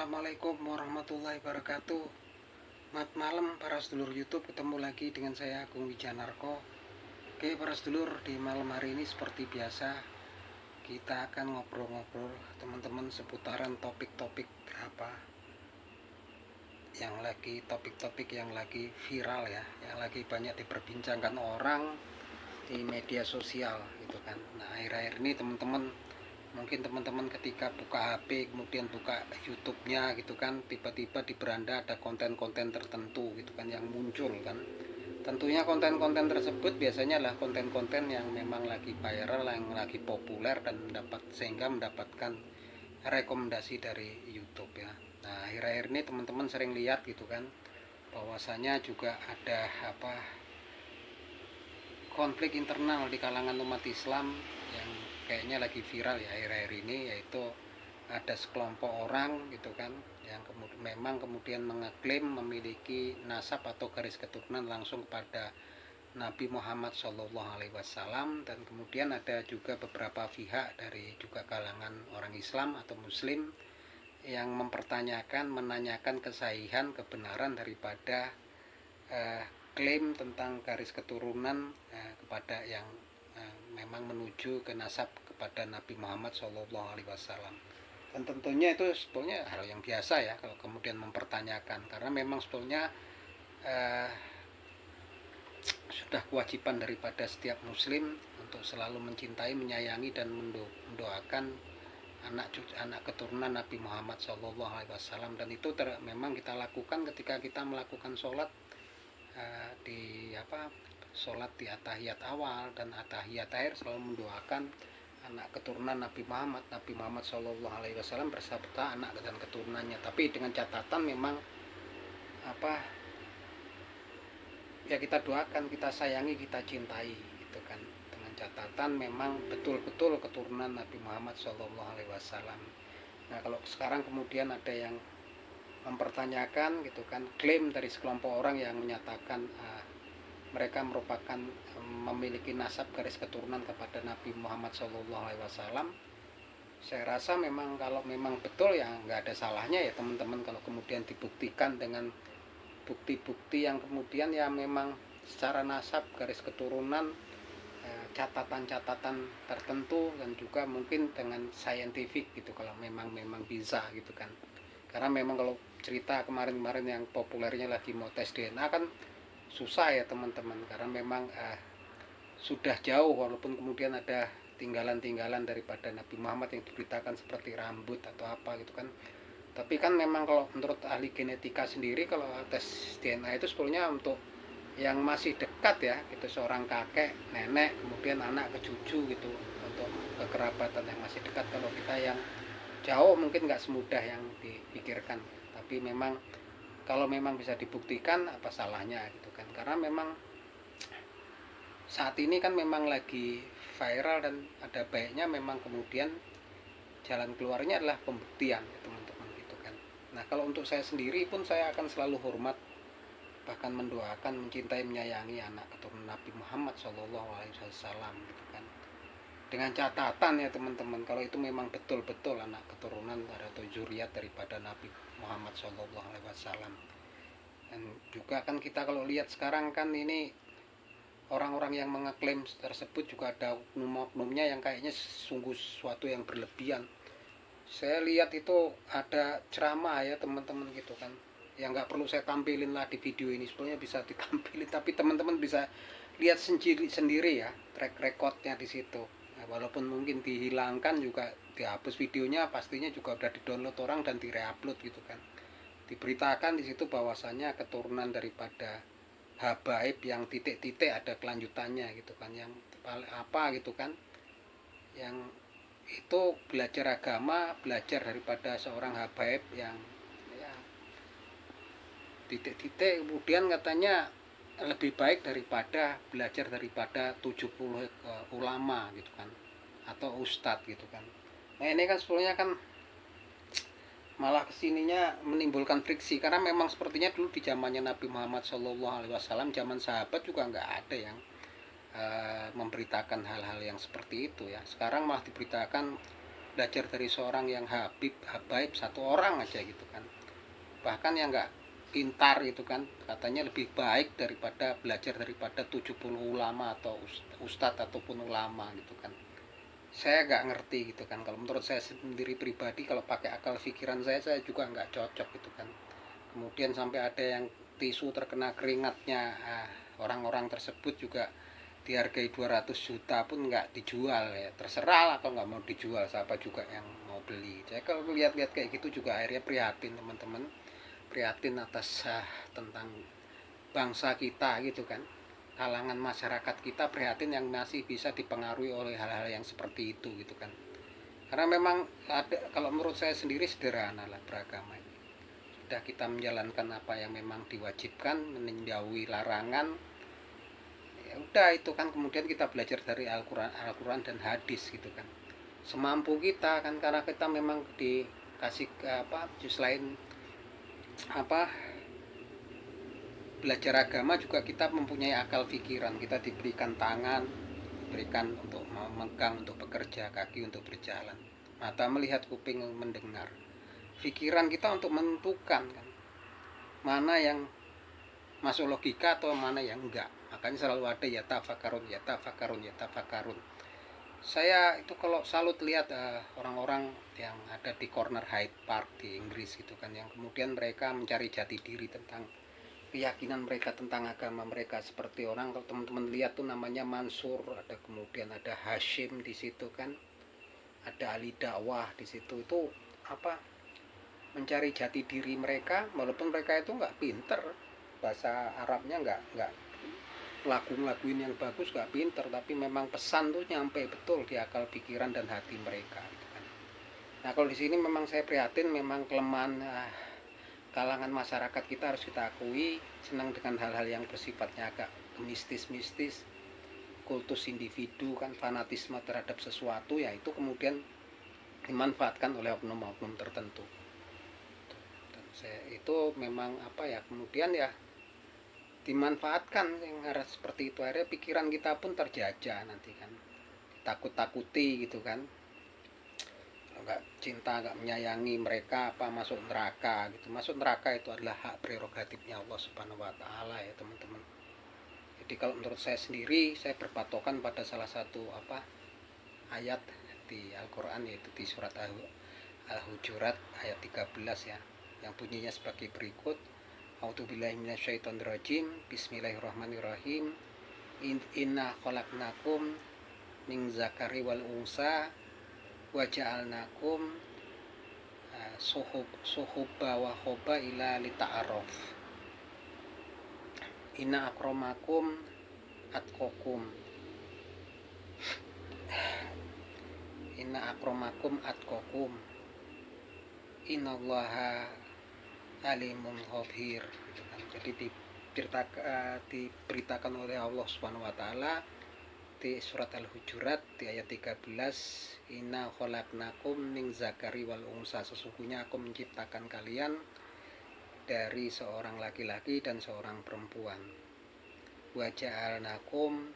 Assalamualaikum warahmatullahi wabarakatuh. Selamat malam para sedulur YouTube, ketemu lagi dengan saya Agung Wijanarko. Oke para sedulur, di malam hari ini seperti biasa kita akan ngobrol-ngobrol teman-teman seputaran topik-topik topik-topik yang lagi viral ya, yang lagi banyak diperbincangkan orang di media sosial gitu kan. Nah, akhir-akhir ini mungkin teman-teman ketika buka HP kemudian buka YouTube-nya gitu kan, tiba-tiba di beranda ada konten-konten tertentu gitu kan yang muncul kan. Tentunya konten-konten tersebut biasanya adalah konten-konten yang memang lagi viral, yang lagi populer dan sehingga mendapatkan rekomendasi dari YouTube ya. Nah, akhir-akhir ini teman-teman sering lihat gitu kan, bahwasanya juga ada konflik internal di kalangan umat Islam yang kayaknya lagi viral ya akhir-akhir ini, yaitu ada sekelompok orang gitu kan yang kemudian mengeklaim memiliki nasab atau garis keturunan langsung kepada Nabi Muhammad SAW, dan kemudian ada juga beberapa pihak dari juga kalangan orang Islam atau Muslim yang menanyakan kesahihan kebenaran daripada klaim tentang garis keturunan kepada yang memang menuju ke nasab kepada Nabi Muhammad SAW. Dan tentunya itu sebetulnya hal yang biasa ya kalau kemudian mempertanyakan, karena memang sebetulnya sudah kewajiban daripada setiap muslim untuk selalu mencintai, menyayangi dan mendoakan anak keturunan Nabi Muhammad SAW. Dan itu memang kita lakukan ketika kita melakukan sholat sholat di atahiyat awal dan atahiyat akhir, selalu mendoakan anak keturunan Nabi Muhammad SAW beserta anak dan keturunannya. Tapi dengan catatan memang ya kita doakan, kita sayangi, kita cintai gitu kan, dengan catatan memang betul-betul keturunan Nabi Muhammad SAW. Nah, kalau sekarang kemudian ada yang mempertanyakan gitu kan, klaim dari sekelompok orang yang menyatakan mereka merupakan memiliki nasab garis keturunan kepada Nabi Muhammad SAW. Saya rasa memang kalau memang betul ya nggak ada salahnya ya teman-teman kalau kemudian dibuktikan dengan bukti-bukti yang kemudian ya memang secara nasab garis keturunan, catatan-catatan tertentu, dan juga mungkin dengan saintifik gitu kalau memang bisa gitu kan. Karena memang kalau cerita kemarin-kemarin yang populernya lagi mau tes DNA kan susah ya teman-teman, karena memang sudah jauh, walaupun kemudian ada tinggalan-tinggalan daripada Nabi Muhammad yang diberitakan seperti rambut atau apa gitu kan. Tapi kan memang kalau menurut ahli genetika sendiri, kalau tes DNA itu sebetulnya untuk yang masih dekat ya gitu, seorang kakek, nenek, kemudian anak ke cucu gitu, untuk kekerabatan yang masih dekat. Kalau kita yang jauh mungkin nggak semudah yang dipikirkan, tapi memang kalau memang bisa dibuktikan, apa salahnya gitu kan. Karena memang saat ini kan memang lagi viral dan ada baiknya memang kemudian jalan keluarnya adalah pembuktian ya teman-teman gitu kan. Nah, kalau untuk saya sendiri pun saya akan selalu hormat, bahkan mendoakan, mencintai, menyayangi anak keturunan Nabi Muhammad SAW gitu kan. Dengan catatan ya teman-teman, kalau itu memang betul-betul anak keturunan atau zuriat daripada Nabi Muhammad SAW. Dan juga kan kita kalau lihat sekarang kan ini orang-orang yang mengeklaim tersebut juga ada oknum-oknumnya yang kayaknya sungguh sesuatu yang berlebihan. Saya lihat itu ada ceramah ya teman-teman gitu kan, yang nggak perlu saya tampilin lah di video ini, sebenarnya bisa ditampilin, tapi teman-teman bisa lihat sendiri ya track recordnya di situ. Nah, walaupun mungkin dihilangkan juga, dihapus videonya, pastinya juga udah di-download orang dan di-reupload gitu kan. Diberitakan di situ bahwasanya keturunan daripada habaib yang titik-titik ada kelanjutannya gitu kan, yang apa gitu kan, yang itu belajar agama, belajar daripada seorang habaib yang ya titik-titik, kemudian katanya lebih baik daripada belajar daripada 70 ulama gitu kan, atau ustadz gitu kan. Nah, ini kan sebetulnya kan malah kesininya menimbulkan friksi, karena memang sepertinya dulu di zamannya Nabi Muhammad SAW, zaman sahabat juga nggak ada yang memberitakan hal-hal yang seperti itu ya. Sekarang malah diberitakan belajar dari seorang yang habaib satu orang aja gitu kan. Bahkan yang nggak pintar gitu kan, katanya lebih baik daripada belajar daripada 70 ulama atau ustadz ataupun ulama gitu kan. Saya nggak ngerti gitu kan. Kalau menurut saya sendiri pribadi, kalau pakai akal pikiran saya juga nggak cocok gitu kan. Kemudian sampai ada yang tisu terkena keringatnya, orang-orang tersebut juga dihargai 200 juta pun nggak dijual ya. Terserah lah, atau nggak mau dijual, siapa juga yang mau beli. Saya kalau lihat-lihat kayak gitu juga akhirnya prihatin teman-teman, prihatin atas tentang bangsa kita gitu kan, kalangan masyarakat kita prihatin yang masih bisa dipengaruhi oleh hal-hal yang seperti itu gitu kan. Karena memang ada, kalau menurut saya sendiri sederhana lah beragama ini. Sudah kita menjalankan apa yang memang diwajibkan, menjauhi larangan, ya udah itu kan. Kemudian kita belajar dari Al-Quran dan hadis gitu kan, semampu kita kan, karena kita memang dikasih selain belajar agama juga kita mempunyai akal pikiran. Kita diberikan tangan, diberikan untuk memegang, untuk bekerja, kaki untuk berjalan, mata melihat, kuping mendengar, pikiran kita untuk menentukan kan, mana yang masuk logika atau mana yang enggak. Makanya selalu ada ya tafakarun, ya tafakarun, ya tafakarun. Saya itu kalau salut lihat orang-orang yang ada di corner Hyde Park di Inggris gitu kan, yang kemudian mereka mencari jati diri tentang keyakinan mereka, tentang agama mereka. Seperti orang, kalau teman-teman lihat tuh namanya Mansur, ada kemudian ada Hashim di situ kan, ada Ali Dakwah di situ. Itu mencari jati diri mereka, walaupun mereka itu nggak pinter, bahasa Arabnya nggak lagu-laguin yang bagus, nggak pinter, tapi memang pesan tuh nyampe betul di akal pikiran dan hati mereka gitu kan. Nah kalau di sini memang saya prihatin, memang kelemahan kalangan masyarakat kita harus kita akui, senang dengan hal-hal yang bersifatnya agak mistis-mistis, kultus individu kan, fanatisme terhadap sesuatu, ya itu kemudian dimanfaatkan oleh oknum-oknum tertentu. Dan itu memang kemudian ya dimanfaatkan yang harus seperti itu. Akhirnya pikiran kita pun terjajah nanti kan, takut-takuti gitu kan, nggak cinta, nggak menyayangi mereka, masuk neraka gitu. Masuk neraka itu adalah hak prerogatifnya Allah Subhanahu wa Ta'ala ya teman-teman. Jadi kalau menurut saya sendiri, saya berpatokan pada salah satu ayat di Al-Quran, yaitu di surat Al-Hujurat ayat 13 ya, yang bunyinya sebagai berikut: A'udzubillahi minasyaitonirrajim, bismillahirrahmanirrahim, inna khalaqnakum min zakari wal unsa wa ja'alnakum suhubba wa khoba ila lita'aruf, inna akramakum atqakum, inna akramakum atqakum, innallaha alimun khabir gitu kan. Jadi diberitakan oleh Allah Subhanahu wa Ta'ala di surat Al-Hujurat di ayat 13, inna khalaqnakum min zakari wal unsa, sesungguhnya aku menciptakan kalian dari seorang laki-laki dan seorang perempuan, wa ja'alnakum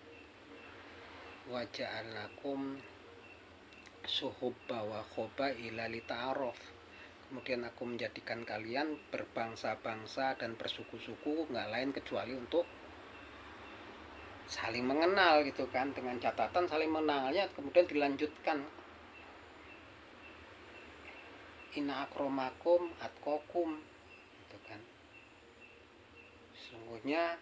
suhubba wa khoba ila lita'aruf, kemudian aku menjadikan kalian berbangsa-bangsa dan bersuku-suku, nggak lain kecuali untuk saling mengenal gitu kan, dengan catatan saling mengenalnya kemudian dilanjutkan inna akramakum atqakum gitu kan. Sesungguhnya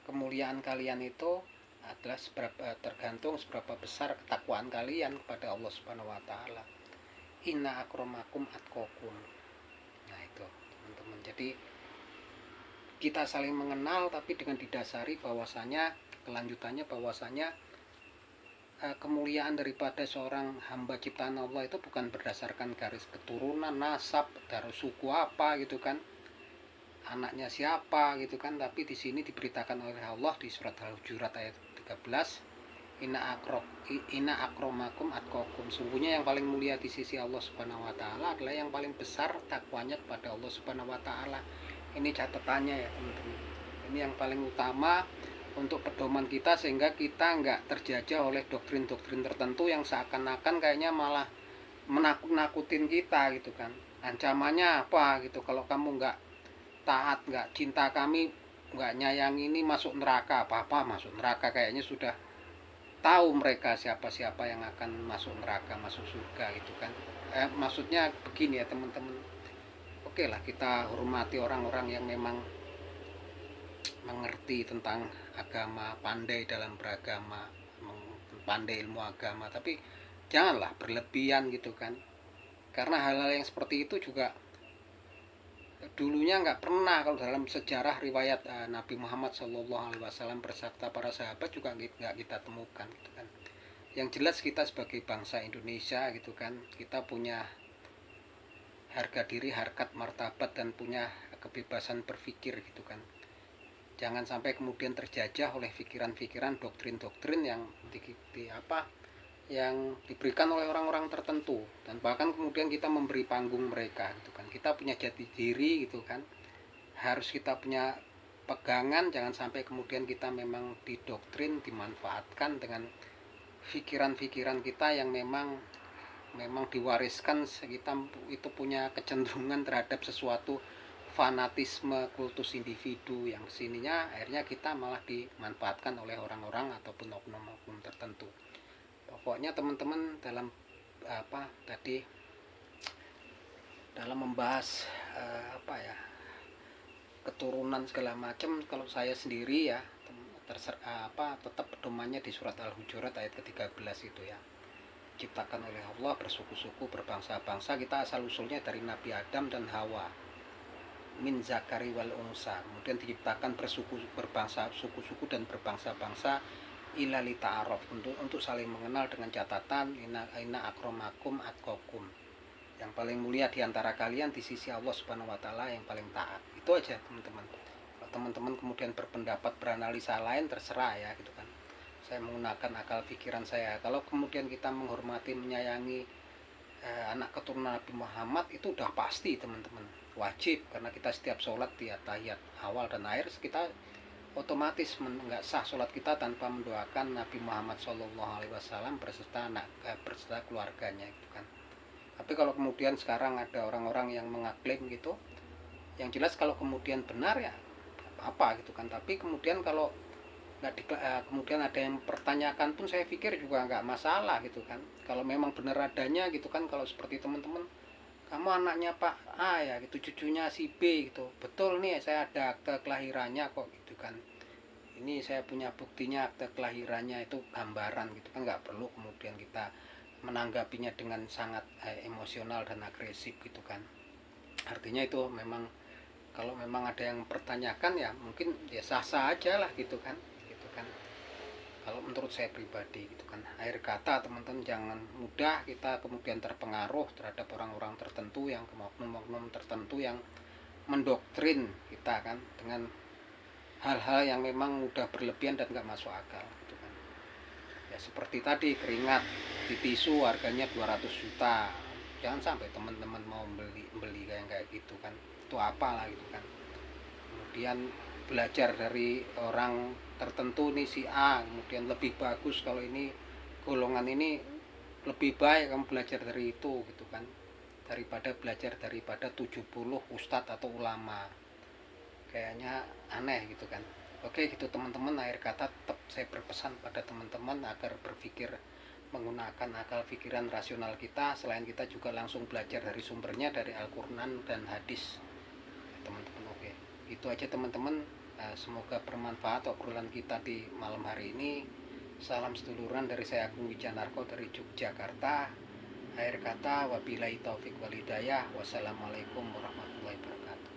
kemuliaan kalian itu adalah tergantung seberapa besar ketakwaan kalian kepada Allah Subhanahu wa Ta'ala. Inna akramakum atqakum. Nah itu teman-teman, jadi kita saling mengenal, tapi dengan didasari bahwasanya, kelanjutannya bahwasanya kemuliaan daripada seorang hamba ciptaan Allah itu bukan berdasarkan garis keturunan, nasab, dari suku apa gitu kan, anaknya siapa gitu kan, tapi di sini diberitakan oleh Allah di surat Al-Hujurat ayat 13, inna akramakum atqakum, sungguhnya yang paling mulia di sisi Allah Subhanahu wa Ta'ala adalah yang paling besar takwanya kepada Allah Subhanahu wa Ta'ala. Ini catatannya ya teman-teman, ini yang paling utama untuk pedoman kita, sehingga kita nggak terjajah oleh doktrin-doktrin tertentu yang seakan-akan kayaknya malah menakut-nakutin kita gitu kan. Ancamannya apa gitu, kalau kamu nggak taat, nggak cinta kami, nggak nyayang ini, masuk neraka. Apa masuk neraka, kayaknya sudah tahu mereka siapa-siapa yang akan masuk neraka, masuk surga gitu kan. Maksudnya begini ya teman-teman, oke lah kita hormati orang-orang yang memang mengerti tentang agama, pandai dalam beragama, pandai ilmu agama, tapi janganlah berlebihan gitu kan. Karena hal-hal yang seperti itu juga dulunya nggak pernah, kalau dalam sejarah riwayat Nabi Muhammad SAW bersabda para sahabat juga nggak kita temukan gitu kan. Yang jelas kita sebagai bangsa Indonesia gitu kan, kita punya harga diri, harkat martabat, dan punya kebebasan berpikir gitu kan. Jangan sampai kemudian terjajah oleh pikiran-pikiran, doktrin-doktrin yang yang diberikan oleh orang-orang tertentu, dan bahkan kemudian kita memberi panggung mereka gitu kan. Kita punya jati diri gitu kan, harus kita punya pegangan. Jangan sampai kemudian kita memang didoktrin, dimanfaatkan dengan pikiran-pikiran kita yang memang diwariskan. Kita itu punya kecenderungan terhadap sesuatu fanatisme, kultus individu, yang sininya akhirnya kita malah dimanfaatkan oleh orang-orang ataupun oknum-oknum tertentu. Pokoknya teman-teman, dalam dalam membahas keturunan segala macam, kalau saya sendiri ya tetap pedomannya di surat Al-Hujurat ayat ke-13 itu ya. Diciptakan oleh Allah bersuku-suku, berbangsa-bangsa. Kita asal usulnya dari Nabi Adam dan Hawa, min zakari wal unsa. Kemudian diciptakan berbangsa suku-suku dan berbangsa-bangsa, ilali ta'aruf, untuk saling mengenal, dengan catatan inna akromakum atqakum, yang paling mulia di antara kalian di sisi Allah Subhanahu wa taala yang paling taat. Itu aja teman-teman. Kalau teman-teman kemudian berpendapat, beranalisa lain, terserah ya gitu kan. Saya menggunakan akal pikiran saya. Kalau kemudian kita menghormati, menyayangi anak keturunan Nabi Muhammad, itu udah pasti teman-teman, wajib. Karena kita setiap sholat di tahiyat awal dan akhir, kita otomatis nggak sah sholat kita tanpa mendoakan Nabi Muhammad SAW beserta keluarganya gitu kan. Tapi kalau kemudian sekarang ada orang-orang yang mengaklaim gitu, yang jelas kalau kemudian benar ya apa gitu kan. Tapi kemudian kalau kemudian ada yang pertanyakan pun, saya pikir juga nggak masalah gitu kan. Kalau memang benar adanya gitu kan, kalau seperti teman-teman, kamu anaknya Pak A ya gitu, cucunya si B gitu, betul nih saya ada akte kelahirannya kok gitu kan, ini saya punya buktinya, akte kelahirannya itu gambaran gitu kan. Nggak perlu kemudian kita menanggapinya dengan sangat emosional dan agresif gitu kan. Artinya itu memang, kalau memang ada yang mempertanyakan ya mungkin ya sah-sah aja lah gitu kan. Kalau menurut saya pribadi gitu kan. Akhir kata teman-teman, jangan mudah kita kemudian terpengaruh terhadap orang-orang tertentu, yang oknum-oknum tertentu yang mendoktrin kita kan, dengan hal-hal yang memang mudah berlebihan dan gak masuk akal gitu kan. Ya seperti tadi, keringat di tisu harganya 200 juta. Jangan sampai teman-teman mau beli kayak gitu kan. Itu apalah gitu kan. Kemudian belajar dari orang tertentu nih, si A kemudian lebih bagus, kalau ini golongan ini lebih baik, kamu belajar dari itu gitu kan, daripada belajar daripada 70 ustadz atau ulama. Kayaknya aneh gitu kan. Oke gitu teman-teman, akhir kata tetap saya berpesan pada teman-teman agar berpikir menggunakan akal pikiran rasional kita. Selain kita juga langsung belajar dari sumbernya, dari Al-Quran dan hadis teman-teman. Oke, itu aja teman-teman. Semoga bermanfaat obrolan kita di malam hari ini. Salam seduluran dari saya, Agung Wijanarko dari Yogyakarta. Akhir kata, wabillahi taufik wal hidayah. Wassalamualaikum warahmatullahi wabarakatuh.